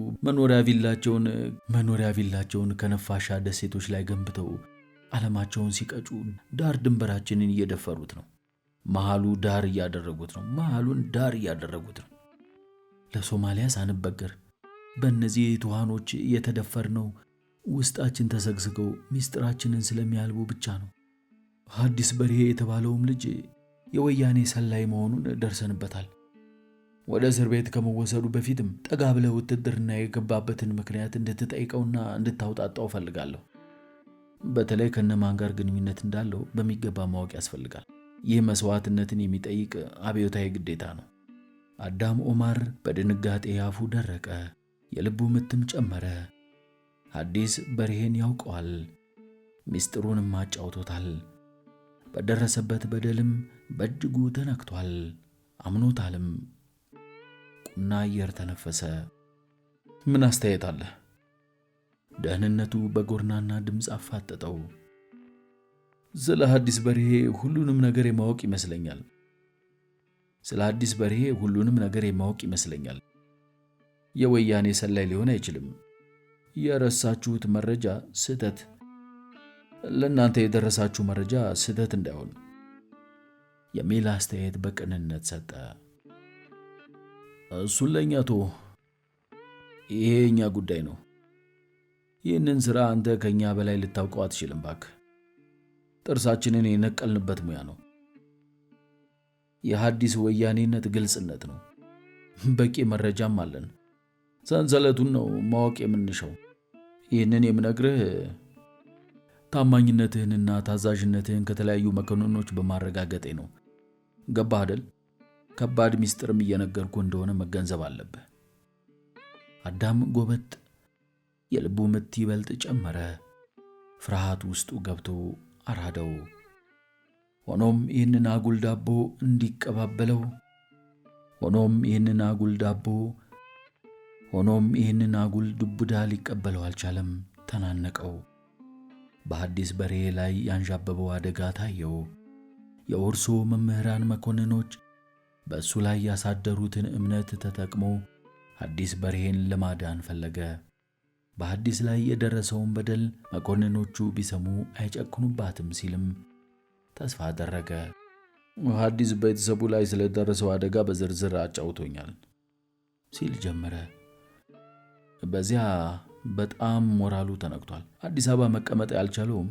መኖሪያ ቪላቸውን ከነፋሻ ደሴቶች ላይ ገንብተው ዓለማቸውን ሲቀጩ ዳር ድንበራችንን እየደፈሩት ነው። መሃሉን ዳር እያደረጉት ነው። ለሶማሊያ ሳንበገር በእነዚህ ትኋኖች የተደፈርነው ውስጣችን ተሰግስገው ሚስጥራችንን ስለሚያልቡ ብቻ ነው። ሐዲስ በርሄ የተባለውም ልጅ የወያኔ ሰላይ መሆኑን ደርሰንበታል። ወደ እስር ቤት ከመወሰዱ በፊትም ጠጋ ብለህ ውትድርና የገባበትን ምክንያት እንድትጠይቀውና እንድታውጣጣው ፈልጋለሁ። በተለይ ከነማን ጋር ግንኙነት እንዳለው በሚገባ ማወቅ ያስፈልጋል። ይህ መስዋዕትነትን የሚጠይቅ አብዮታዊ ግዴታ ነው። አዳም ኦማር በድንጋጤ አፉ ደረቀ፣ የልቡ ምትም ጨመረ። ሐዲስ በርሄን ያውቀዋል፣ ሚስጥሩንም አጫውቶታል። በደረሰበት በደልም በእጅጉ ተነክቷል፣ አምኖታልም። ቁና አየር ተነፈሰ። ምን አስተያየት አለ? ደህንነቱ በጎርናና ድምፅ አፋጠጠው። ስለ ሐዲስ በርሄ ሁሉንም ነገር የማወቅ ይመስለኛል። የወያኔ ሰላይ ሊሆን አይችልም። የረሳችሁት መረጃ ስህተት፣ ለእናንተ የደረሳችሁ መረጃ ስህተት እንዳይሆን የሚል አስተያየት በቅንነት ሰጠ። እሱን ለእኛ ተወው፣ ይሄ የእኛ ጉዳይ ነው። ይህንን ሥራ አንተ ከእኛ በላይ ልታውቀው አትችልም። እባክህ፣ ጥርሳችንን የነቀልንበት ሙያ ነው። የሐዲስ ወያኔነት ግልጽነት ነው። በቂ መረጃም አለን። ሰንሰለቱን ነው ማወቅ የምንሻው። ይህንን የምነግርህ ታማኝነትህንና ታዛዥነትህን ከተለያዩ መኮንኖች በማረጋገጤ ነው። ገባህ አይደል? ከባድ ሚስጥርም እየነገርኩ እንደሆነ መገንዘብ አለብህ። አዳም ጎበጥ፣ የልቡ ምት ይበልጥ ጨመረ። ፍርሃት ውስጡ ገብቶ አራደው። ሆኖም ይህንን አጉል ዱብዳ ሊቀበለው አልቻለም። ተናነቀው። በሐዲስ በርሄ ላይ ያንዣበበው አደጋ ታየው። የውርሶ መምህራን መኮንኖች በእሱ ላይ ያሳደሩትን እምነት ተጠቅሞ ሐዲስ በርሄን ለማዳን ፈለገ። በሐዲስ ላይ የደረሰውን በደል መኮንኖቹ ቢሰሙ አይጨክኑባትም ሲልም ተስፋ አደረገ። ሐዲስ ቤተሰቡ ላይ ስለደረሰው አደጋ በዝርዝር አጫውቶኛል ሲል ጀመረ። በዚያ በጣም ሞራሉ ተነክቷል። አዲስ አበባ መቀመጥ ያልቻለውም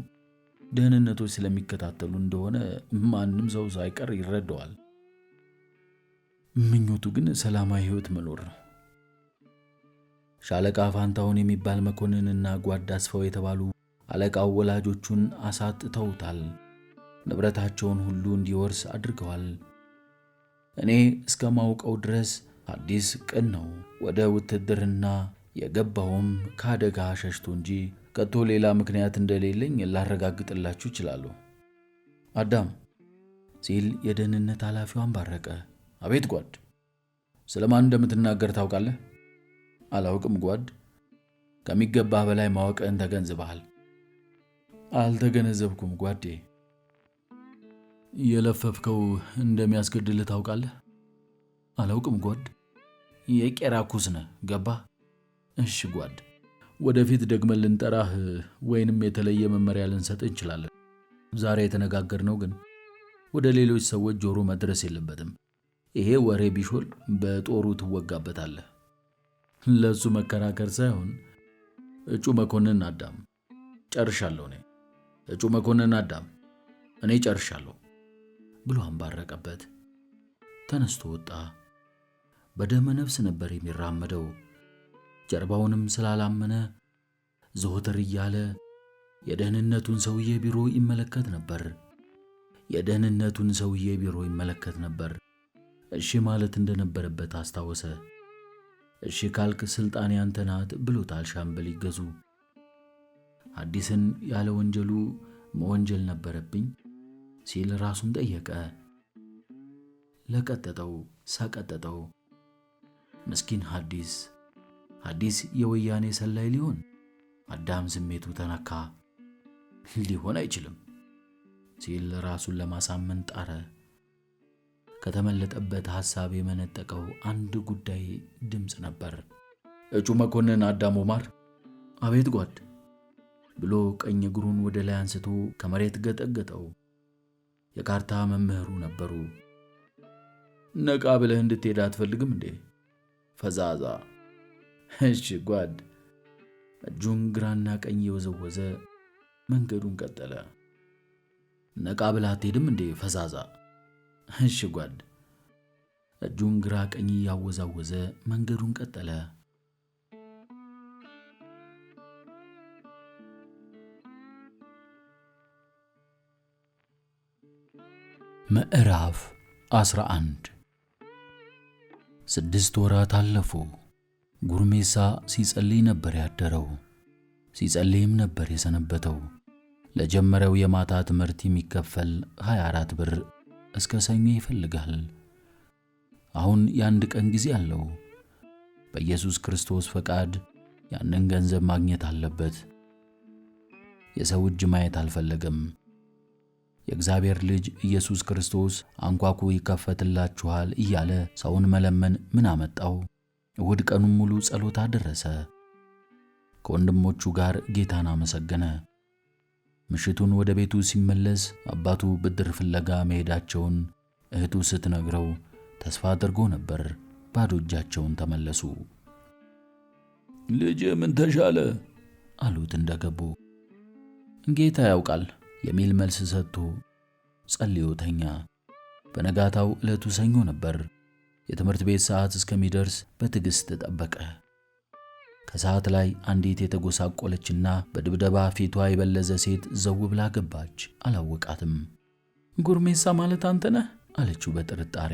ደህንነቶች ስለሚከታተሉ እንደሆነ ማንም ሰው ሳይቀር ይረዳዋል። ምኞቱ ግን ሰላማዊ ሕይወት መኖር ነው። ሻለቃ ፋንታውን የሚባል መኮንንና ጓድ አስፋው የተባሉ አለቃው ወላጆቹን አሳጥተውታል። ንብረታቸውን ሁሉ እንዲወርስ አድርገዋል። እኔ እስከማውቀው ድረስ ሐዲስ ቅን ነው። ወደ ውትድርና የገባውም ከአደጋ ሸሽቶ እንጂ ከቶ ሌላ ምክንያት እንደሌለኝ ላረጋግጥላችሁ እችላለሁ። አዳም ሲል የደህንነት ኃላፊው አንባረቀ። አቤት ጓድ፣ ስለማን እንደምትናገር ታውቃለህ? አላውቅም ጓድ፣ ከሚገባህ በላይ ማወቅህን ተገንዝበሃል። አልተገነዘብኩም ጓዴ። የለፈፍከው እንደሚያስገድልህ ታውቃለህ? አላውቅም ጓድ። የቄራ ኩስ ነህ፣ ገባህ? እሺ ጓድ፣ ወደፊት ደግመን ልንጠራህ ወይንም የተለየ መመሪያ ልንሰጥ እንችላለን። ዛሬ የተነጋገርነው ግን ወደ ሌሎች ሰዎች ጆሮ መድረስ የለበትም። ይሄ ወሬ ቢሾል በጦሩ ትወጋበታለህ። ለሱ መከራከር ሳይሆን እጩ መኮንን አዳም ጨርሻለሁ፣ እጩ መኮንን አዳም እኔ ጨርሻለሁ ብሎ አንባረቀበት። ተነስቶ ወጣ። በደመ ነፍስ ነበር የሚራመደው። ጀርባውንም ስላላመነ ዘወትር እያለ የደህንነቱን ሰውዬ ቢሮ ይመለከት ነበር። እሺ ማለት እንደነበረበት አስታወሰ። እሺ ካልክ ስልጣን ያንተ ናት ብሎታል ሻምበል ይገዙ። ሐዲስን ያለ ወንጀሉ መወንጀል ነበረብኝ ሲል ራሱን ጠየቀ። ለቀጠጠው፣ ሰቀጠጠው። ምስኪን ሐዲስ የወያኔ ሰላይ ሊሆን? አዳም ስሜቱ ተነካ። ሊሆን አይችልም ሲል ራሱን ለማሳመን ጣረ። ከተመለጠበት ሐሳብ የመነጠቀው አንድ ጉዳይ ድምፅ ነበር። እጩ መኮንን አዳም ኦማር። አቤት ጓድ ብሎ ቀኝ እግሩን ወደ ላይ አንስቶ ከመሬት ገጠገጠው። የካርታ መምህሩ ነበሩ። ነቃ ብለህ እንድትሄድ አትፈልግም እንዴ? ፈዛዛ። እሺ ጓድ። እጁን ግራና ቀኝ የወዘወዘ መንገዱን ቀጠለ። ነቃ ብለህ አትሄድም እንዴ ፈዛዛ? እሺ ጓድ። እጁን ግራ ቀኝ ያወዛወዘ መንገዱን ቀጠለ። ምዕራፍ 11 6 ወራት አለፉ። ጉርሜሳ ሲጸልይ ነበር ያደረው። ሲጸልይም ነበር የሰነበተው። ለጀመረው የማታ ትምህርት የሚከፈል 24 ብር እስከ ሰኞ ይፈልጋል። አሁን የአንድ ቀን ጊዜ አለው። በኢየሱስ ክርስቶስ ፈቃድ ያንን ገንዘብ ማግኘት አለበት። የሰው እጅ ማየት አልፈለገም። የእግዚአብሔር ልጅ ኢየሱስ ክርስቶስ አንኳኩ ይከፈትላችኋል እያለ ሰውን መለመን ምን አመጣው? እሁድ ቀኑን ሙሉ ጸሎት አደረሰ። ከወንድሞቹ ጋር ጌታን አመሰገነ። ምሽቱን ወደ ቤቱ ሲመለስ አባቱ ብድር ፍለጋ መሄዳቸውን እህቱ ስትነግረው ተስፋ አድርጎ ነበር። ባዶ እጃቸውን ተመለሱ። ልጅ ምን ተሻለ አሉት እንደገቡ። ጌታ ያውቃል የሚል መልስ ሰጥቶ ጸልዮ ተኛ። በነጋታው ዕለቱ ሰኞ ነበር። የትምህርት ቤት ሰዓት እስከሚደርስ በትዕግስት ተጠበቀ። ከሰዓት ላይ አንዲት የተጎሳቆለችና በድብደባ ፊቷ የበለዘ ሴት ዘው ብላ ገባች። አላወቃትም። ጉርሜሳ ማለት አንተ ነህ አለችው በጥርጣሬ።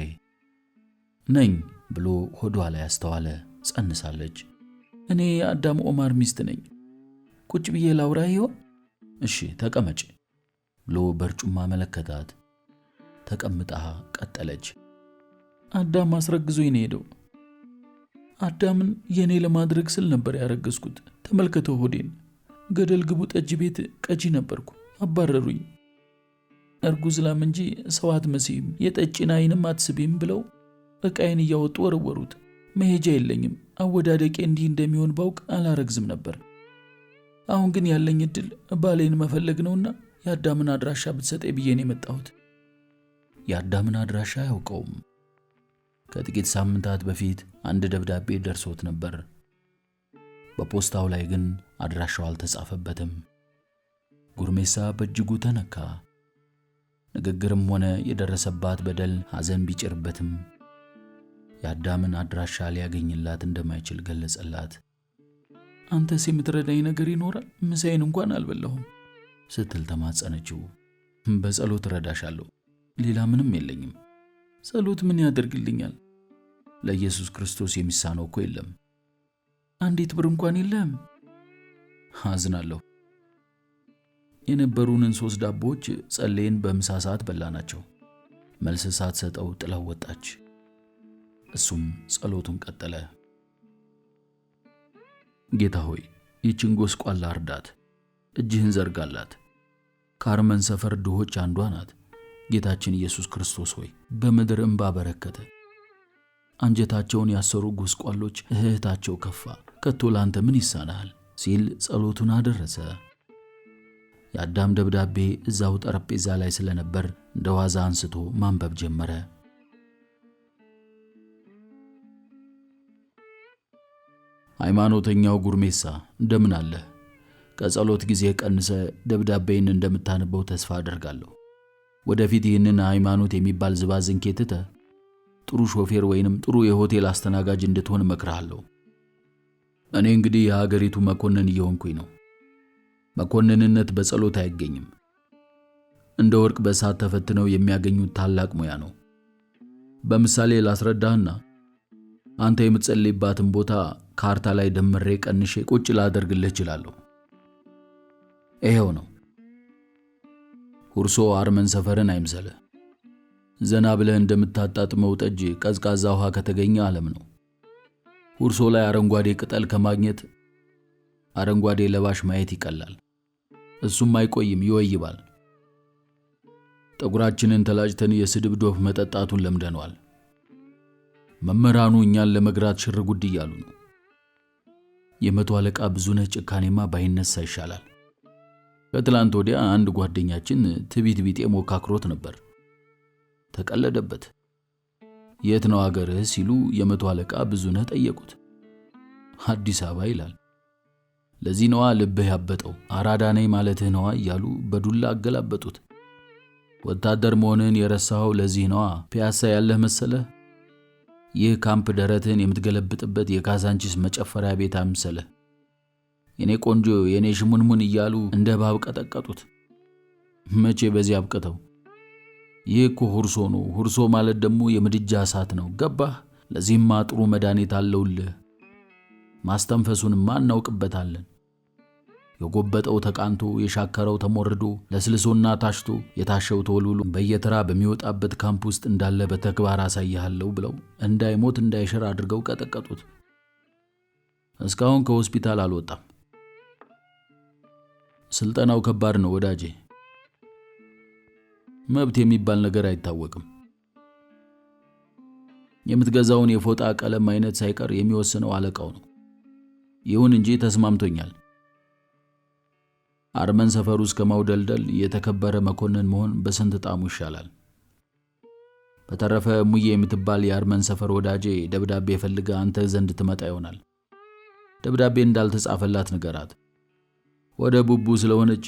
ነኝ ብሎ ሆዷ ላይ አስተዋለ። ጸንሳለች። እኔ የአዳም ኦማር ሚስት ነኝ። ቁጭ ብዬ ላውራ ይሆን? እሺ ተቀመጭ ብሎ በርጩማ መለከታት። ተቀምጣ ቀጠለች። አዳም አስረግዞኝ ነው ሄደው። አዳምን የኔ ለማድረግ ስል ነበር ያረገዝኩት። ተመልከተው ሆዴን። ገደል ግቡ ጠጅ ቤት ቀጂ ነበርኩ። አባረሩኝ። እርጉዝ ላም እንጂ ሰው አትመስይም፣ የጠጪን ዓይንም አትስቢም ብለው ዕቃዬን እያወጡ ወረወሩት። መሄጃ የለኝም። አወዳደቄ እንዲህ እንደሚሆን ባውቅ አላረግዝም ነበር። አሁን ግን ያለኝ እድል ባሌን መፈለግ ነውና የአዳምን አድራሻ ብትሰጠኝ ብዬ ነው የመጣሁት። የአዳምን አድራሻ አያውቀውም። ከጥቂት ሳምንታት በፊት አንድ ደብዳቤ ደርሶት ነበር። በፖስታው ላይ ግን አድራሻው አልተጻፈበትም። ጉርሜሳ በእጅጉ ተነካ። ንግግርም ሆነ የደረሰባት በደል ሐዘን ቢጭርበትም የአዳምን አድራሻ ሊያገኝላት እንደማይችል ገለጸላት። አንተስ የምትረዳኝ ነገር ይኖራል? ምሳዬን እንኳን አልበላሁም ስትል ተማጸነችው። በጸሎት እረዳሻለሁ፣ ሌላ ምንም የለኝም። ጸሎት ምን ያደርግልኛል? ለኢየሱስ ክርስቶስ የሚሳነው እኮ የለም። አንዲት ብር እንኳን የለም። አዝናለሁ። የነበሩንን 3 ዳቦዎች ጸለይን በምሳ ሰዓት በላናቸው። መልስ ሳትሰጠው ጥላው ወጣች። እሱም ጸሎቱን ቀጠለ። ጌታ ሆይ ይህችን ጎስቋላ እርዳት፣ እጅህን ዘርጋላት። ከአርመን ሰፈር ድሆች አንዷ ናት። ጌታችን ኢየሱስ ክርስቶስ ሆይ በምድር እንባ በረከተ። አንጀታቸውን ያሰሩ ጎስቋሎች እህታቸው ከፋ። ከቶ ላንተ ምን ይሳናል ሲል ጸሎቱን አደረሰ። የአዳም ደብዳቤ እዛው ጠረጴዛ ላይ ስለነበር እንደ ዋዛ አንስቶ ማንበብ ጀመረ። ሃይማኖተኛው ጉርሜሳ እንደምን አለ? ከጸሎት ጊዜ ቀንሰ ደብዳቤን እንደምታነበው ተስፋ አደርጋለሁ። ወደፊት ይህንን ሃይማኖት የሚባል ዝባዝንኬ ትተህ ጥሩ ሾፌር ወይንም ጥሩ የሆቴል አስተናጋጅ እንድትሆን እመክርሃለሁ። እኔ እንግዲህ የሀገሪቱ መኮንን እየሆንኩኝ ነው። መኮንንነት በጸሎት አይገኝም። እንደ ወርቅ በእሳት ተፈትነው የሚያገኙት ታላቅ ሙያ ነው። በምሳሌ ላስረዳህና አንተ የምትጸልይባትን ቦታ ካርታ ላይ ደምሬ ቀንሼ ቁጭ ላደርግልህ እችላለሁ። ይሄው ነው። ሁርሶ አርመን ሰፈርን አይምሰልህ። ዘና ብለህ እንደምታጣጥመው ጠጅ ቀዝቃዛ ውሃ ከተገኘ ዓለም ነው። ሁርሶ ላይ አረንጓዴ ቅጠል ከማግኘት አረንጓዴ ለባሽ ማየት ይቀላል። እሱም አይቆይም፣ ይወይባል። ጠጉራችንን ተላጭተን የስድብ ዶፍ መጠጣቱን ለምደነዋል። መምህራኑ እኛን ለመግራት ሽር ጉድ እያሉ ነው። የመቶ አለቃ ብዙነህ ጭካኔማ ባይነሳ ይሻላል። ከትላንት ወዲያ አንድ ጓደኛችን ትቢት ቢጤ ሞካክሮት ነበር። ተቀለደበት። የት ነው አገርህ ሲሉ የመቶ አለቃ ብዙነህ ጠየቁት። አዲስ አበባ ይላል። ለዚህ ነዋ ልብህ ያበጠው አራዳ ነኝ ማለትህ ነዋ እያሉ በዱላ አገላበጡት። ወታደር መሆንህን የረሳኸው ለዚህ ነዋ ፒያሳ ያለህ መሰለህ? ይህ ካምፕ ደረትህን የምትገለብጥበት የካዛንቺስ መጨፈሪያ ቤት አምሰለህ። የኔ ቆንጆ የኔ ሽሙንሙን እያሉ እንደ እባብ ቀጠቀጡት። መቼ በዚህ አብቅተው። ይህ እኮ ሁርሶ ነው። ሁርሶ ማለት ደግሞ የምድጃ እሳት ነው። ገባህ? ለዚህማ ጥሩ መድኃኒት አለውልህ። ማስተንፈሱንማ እናውቅበታለን። የጎበጠው ተቃንቶ የሻከረው ተሞርዶ ለስልሶና ታሽቶ የታሸው ተወልውሎ በየተራ በሚወጣበት ካምፕ ውስጥ እንዳለ በተግባር አሳይሃለሁ ብለው እንዳይሞት እንዳይሽር አድርገው ቀጠቀጡት። እስካሁን ከሆስፒታል አልወጣም። ስልጠናው ከባድ ነው ወዳጄ። መብት የሚባል ነገር አይታወቅም። የምትገዛውን የፎጣ ቀለም አይነት ሳይቀር የሚወስነው አለቃው ነው። ይሁን እንጂ ተስማምቶኛል። አርመን ሰፈር ውስጥ ከማውደልደል የተከበረ መኮንን መሆን በስንት ጣሙ ይሻላል። በተረፈ ሙዬ የምትባል የአርመን ሰፈር ወዳጄ ደብዳቤ ፈልጋ አንተ ዘንድ ትመጣ ይሆናል። ደብዳቤ እንዳልተጻፈላት ንገራት። ወደ ቡቡ ስለሆነች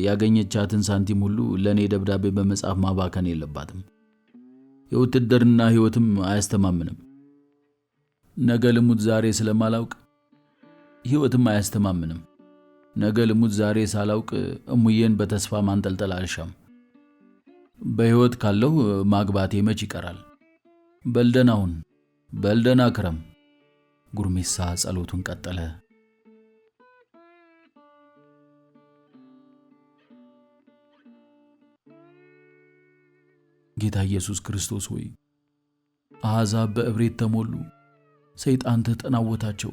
ያገኘቻትን ሳንቲም ሁሉ ለኔ ደብዳቤ በመጻፍ ማባከን የለባትም። የውትድርና ህይወትም አያስተማምንም። ነገ ልሙት ዛሬ ስለማላውቅ ህይወትም አያስተማምንም። ነገ ልሙት ዛሬ ሳላውቅ እሙዬን በተስፋ ማንጠልጠል አልሻም። በህይወት ካለው ማግባቴ መች ይቀራል። በልደና ክረም። ጉርሜሳ ጸሎቱን ቀጠለ። ጌታ ኢየሱስ ክርስቶስ ሆይ አሕዛብ በእብሪት ተሞሉ፣ ሰይጣን ተጠናወታቸው፣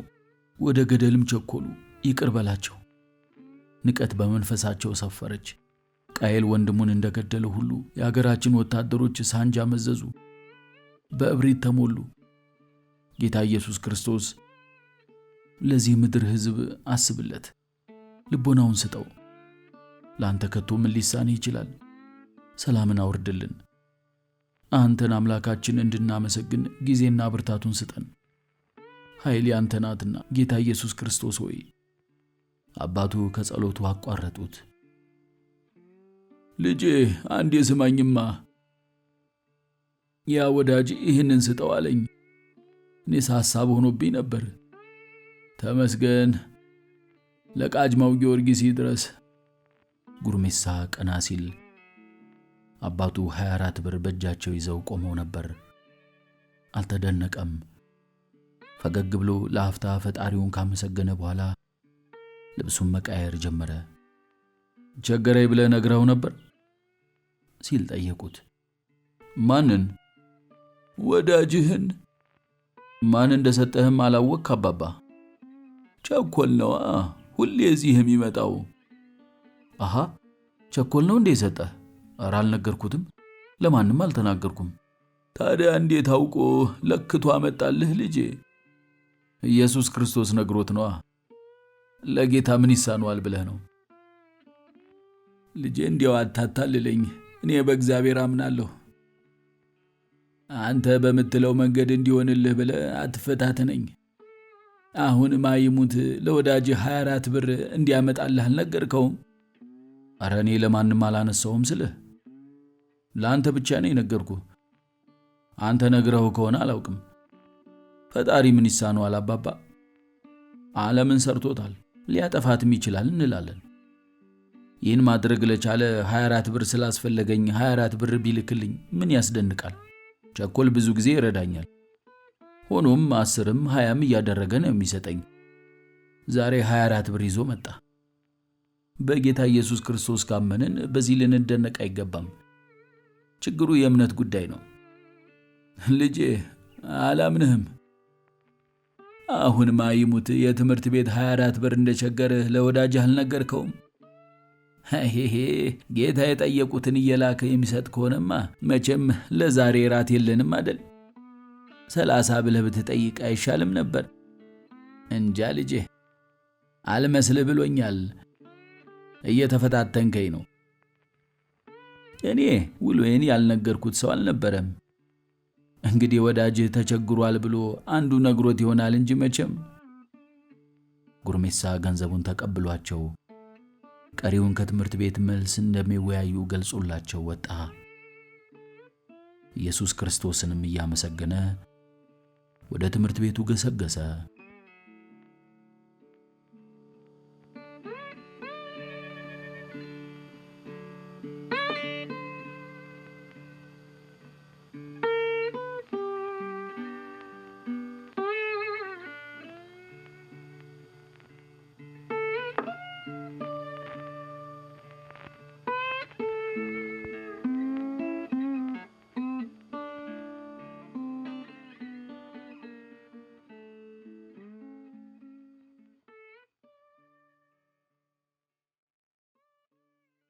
ወደ ገደልም ቸኮሉ። ይቅር በላቸው። ንቀት በመንፈሳቸው ሰፈረች። ቃየል ወንድሙን እንደገደለ ሁሉ የአገራችን ወታደሮች ሳንጃ መዘዙ፣ በእብሪት ተሞሉ። ጌታ ኢየሱስ ክርስቶስ ለዚህ ምድር ሕዝብ አስብለት፣ ልቦናውን ስጠው። ላንተ ከቶ ምን ሊሳንህ ይችላል? ሰላምን አውርድልን። አንተን አምላካችን እንድናመሰግን ጊዜና ብርታቱን ስጠን። ኃይል ያንተ ናትና ጌታ ኢየሱስ ክርስቶስ ሆይ። አባቱ ከጸሎቱ አቋረጡት። ልጄ አንዴ ስማኝማ፣ ያ ወዳጅ ይህንን ስጠው አለኝ። እኔስ ሐሳብ ሆኖብኝ ነበር። ተመስገን፣ ለቃጅማው ጊዮርጊስ ይድረስ። ጉርሜሳ ቀና ሲል አባቱ 24 ብር በእጃቸው ይዘው ቆመው ነበር። አልተደነቀም። ፈገግ ብሎ ለአፍታ ፈጣሪውን ካመሰገነ በኋላ ልብሱን መቃየር ጀመረ። ቸገረኝ ብለህ ነግረው ነበር ሲል ጠየቁት። ማንን? ወዳጅህን። ማን እንደሰጠህም አላወቅክ አባባ? ቸኮል ነዋ፣ ሁሌ እዚህ የሚመጣው። አሃ ቸኮል ነው እንዴ ሰጠህ? ኧረ አልነገርኩትም፣ ለማንም አልተናገርኩም። ታዲያ እንዴት አውቆ ለክቶ አመጣልህ ልጄ? ኢየሱስ ክርስቶስ ነግሮት ነዋ። ለጌታ ምን ይሳነዋል ብለህ ነው? ልጄ እንዲያው አታታልለኝ፣ እኔ በእግዚአብሔር አምናለሁ። አንተ በምትለው መንገድ እንዲሆንልህ ብለህ አትፈታተነኝ። አሁን ማይሙት ለወዳጅ 24 ብር እንዲያመጣልህ አልነገርከውም? ኧረ እኔ ለማንም አላነሳውም ስልህ ለአንተ ብቻ ነው የነገርኩህ። አንተ ነግረው ከሆነ አላውቅም። ፈጣሪ ምን ይሳነዋል አባባ? ዓለምን ሰርቶታል፣ ሊያጠፋትም ይችላል እንላለን። ይህን ማድረግ ለቻለ 24 ብር ስላስፈለገኝ 24 ብር ቢልክልኝ ምን ያስደንቃል? ቸኮል ብዙ ጊዜ ይረዳኛል። ሆኖም 10ም 20ም እያደረገ ነው የሚሰጠኝ። ዛሬ 24 ብር ይዞ መጣ። በጌታ ኢየሱስ ክርስቶስ ካመንን በዚህ ልንደነቅ አይገባም። ችግሩ የእምነት ጉዳይ ነው። ልጄ አላምንህም። አሁን ማይሙት የትምህርት ቤት 24 ብር እንደቸገረህ ለወዳጅህ አልነገርከውም? ይሄ ጌታ የጠየቁትን እየላከ የሚሰጥ ከሆነማ መቼም ለዛሬ ራት የለንም አይደል? 30 ብለህ ብትጠይቅ አይሻልም ነበር? እንጃ ልጄ፣ አልመስልህ ብሎኛል። እየተፈታተንከኝ ነው። እኔ ውሎዬን ያልነገርኩት ሰው አልነበረም። እንግዲህ ወዳጅህ ተቸግሯል ብሎ አንዱ ነግሮት ይሆናል እንጂ መቼም። ጉርሜሳ ገንዘቡን ተቀብሏቸው ቀሪውን ከትምህርት ቤት መልስ እንደሚወያዩ ገልጾላቸው ወጣ። ኢየሱስ ክርስቶስንም እያመሰገነ ወደ ትምህርት ቤቱ ገሰገሰ።